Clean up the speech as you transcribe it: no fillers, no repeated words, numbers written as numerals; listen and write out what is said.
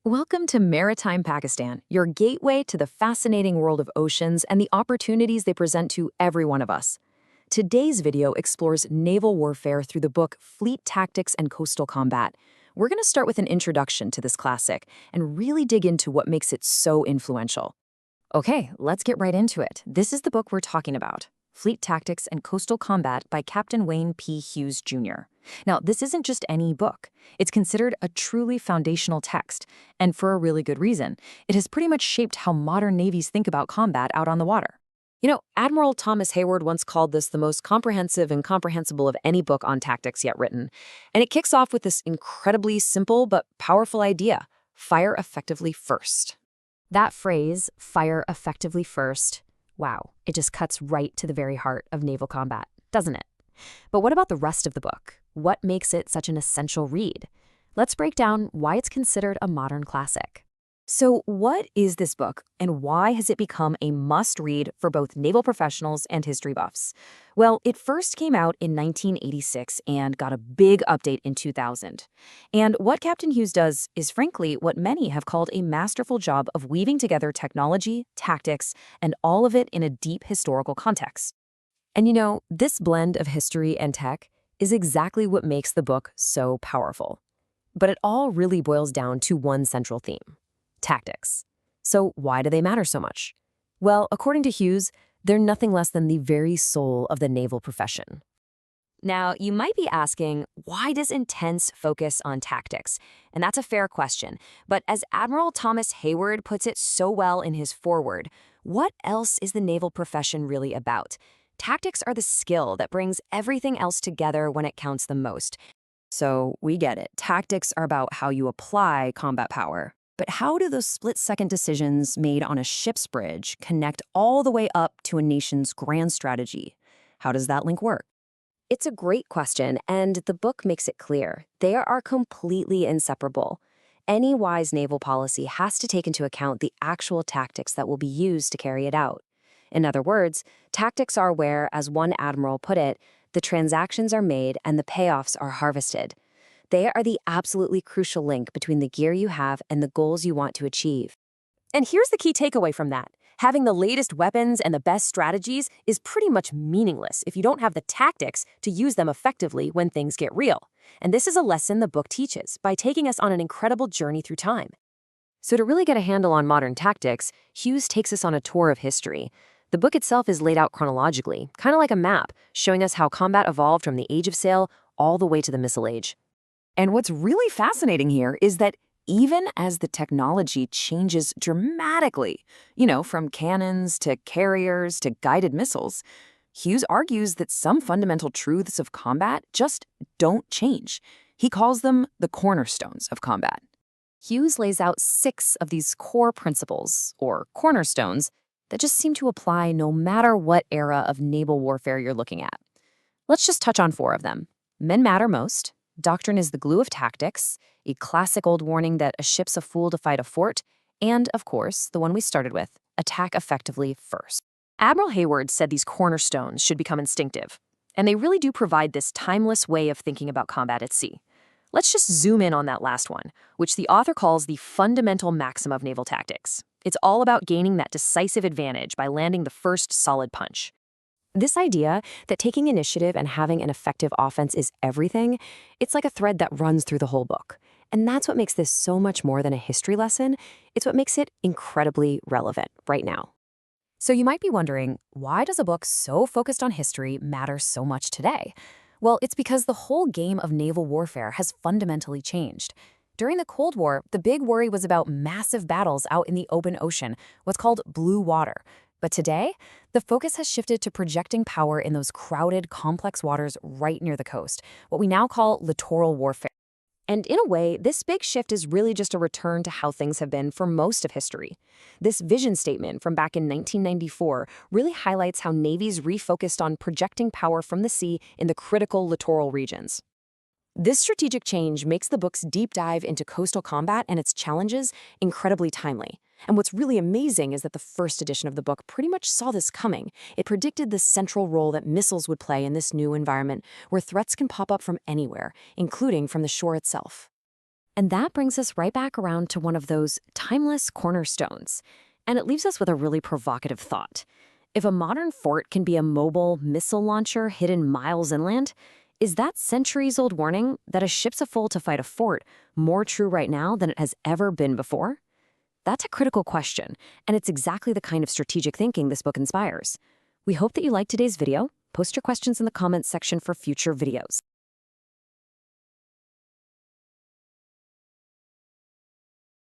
Welcome to Maritime Pakistan, your gateway to the fascinating world of oceans and the opportunities they present to every one of us. Today's video explores naval warfare through the book Fleet Tactics and Coastal Combat. We're going to start with an introduction to this classic and really dig into what makes it so influential. Okay, let's get right into it. This is the book we're talking about, Fleet Tactics and Coastal Combat by Captain Wayne P Hughes Jr. Now, this isn't just any book. It's considered a truly foundational text, and for a really good reason. It has pretty much shaped how modern navies think about combat out on the water. Admiral Thomas Hayward once called this the most comprehensive and comprehensible of any book on tactics yet written. And it kicks off with this incredibly simple but powerful idea: fire effectively first. That phrase, fire effectively first, wow, it just cuts right to the very heart of naval combat, doesn't it? But what about the rest of the book? What makes it such an essential read? Let's break down why it's considered a modern classic. So what is this book, and why has it become a must-read for both naval professionals and history buffs? Well, it first came out in 1986 and got a big update in 2000. And what Captain Hughes does is frankly what many have called a masterful job of weaving together technology, tactics, and all of it in a deep historical context. And this blend of history and tech is exactly what makes the book so powerful. But it all really boils down to one central theme: tactics. So why do they matter so much? Well, according to Hughes, they're nothing less than the very soul of the naval profession. Now, you might be asking, why does intense focus on tactics? And that's a fair question. But as Admiral Thomas Hayward puts it so well in his foreword, what else is the naval profession really about? Tactics are the skill that brings everything else together when it counts the most. So we get it. Tactics are about how you apply combat power. But how do those split-second decisions made on a ship's bridge connect all the way up to a nation's grand strategy? How does that link work? It's a great question, and the book makes it clear. They are completely inseparable. Any wise naval policy has to take into account the actual tactics that will be used to carry it out. In other words, tactics are where, as one admiral put it, the transactions are made and the payoffs are harvested. They are the absolutely crucial link between the gear you have and the goals you want to achieve. And here's the key takeaway from that. Having the latest weapons and the best strategies is pretty much meaningless if you don't have the tactics to use them effectively when things get real. And this is a lesson the book teaches by taking us on an incredible journey through time. So to really get a handle on modern tactics, Hughes takes us on a tour of history. The book itself is laid out chronologically, kind of like a map, showing us how combat evolved from the Age of Sail all the way to the Missile Age. And what's really fascinating here is that even as the technology changes dramatically, from cannons to carriers to guided missiles, Hughes argues that some fundamental truths of combat just don't change. He calls them the cornerstones of combat. Hughes lays out 6 of these core principles, or cornerstones, that just seem to apply no matter what era of naval warfare you're looking at. Let's just touch on 4 of them. Men matter most. Doctrine is the glue of tactics, a classic old warning that a ship's a fool to fight a fort, and, of course, the one we started with, attack effectively first. Admiral Hayward said these cornerstones should become instinctive, and they really do provide this timeless way of thinking about combat at sea. Let's just zoom in on that last one, which the author calls the fundamental maxim of naval tactics. It's all about gaining that decisive advantage by landing the first solid punch. This idea that taking initiative and having an effective offense is everything, it's like a thread that runs through the whole book. And that's what makes this so much more than a history lesson. It's what makes it incredibly relevant right now. So you might be wondering, why does a book so focused on history matter so much today? Well, it's because the whole game of naval warfare has fundamentally changed. During the Cold War, the big worry was about massive battles out in the open ocean, what's called blue water. But today, the focus has shifted to projecting power in those crowded, complex waters right near the coast, what we now call littoral warfare. And in a way, this big shift is really just a return to how things have been for most of history. This vision statement from back in 1994 really highlights how navies refocused on projecting power from the sea in the critical littoral regions. This strategic change makes the book's deep dive into coastal combat and its challenges incredibly timely. And what's really amazing is that the first edition of the book pretty much saw this coming. It predicted the central role that missiles would play in this new environment, where threats can pop up from anywhere, including from the shore itself. And that brings us right back around to one of those timeless cornerstones. And it leaves us with a really provocative thought. If a modern fort can be a mobile missile launcher hidden miles inland, is that centuries-old warning that a ship's a fool to fight a fort more true right now than it has ever been before? That's a critical question, and it's exactly the kind of strategic thinking this book inspires. We hope that you liked today's video. Post your questions in the comments section for future videos.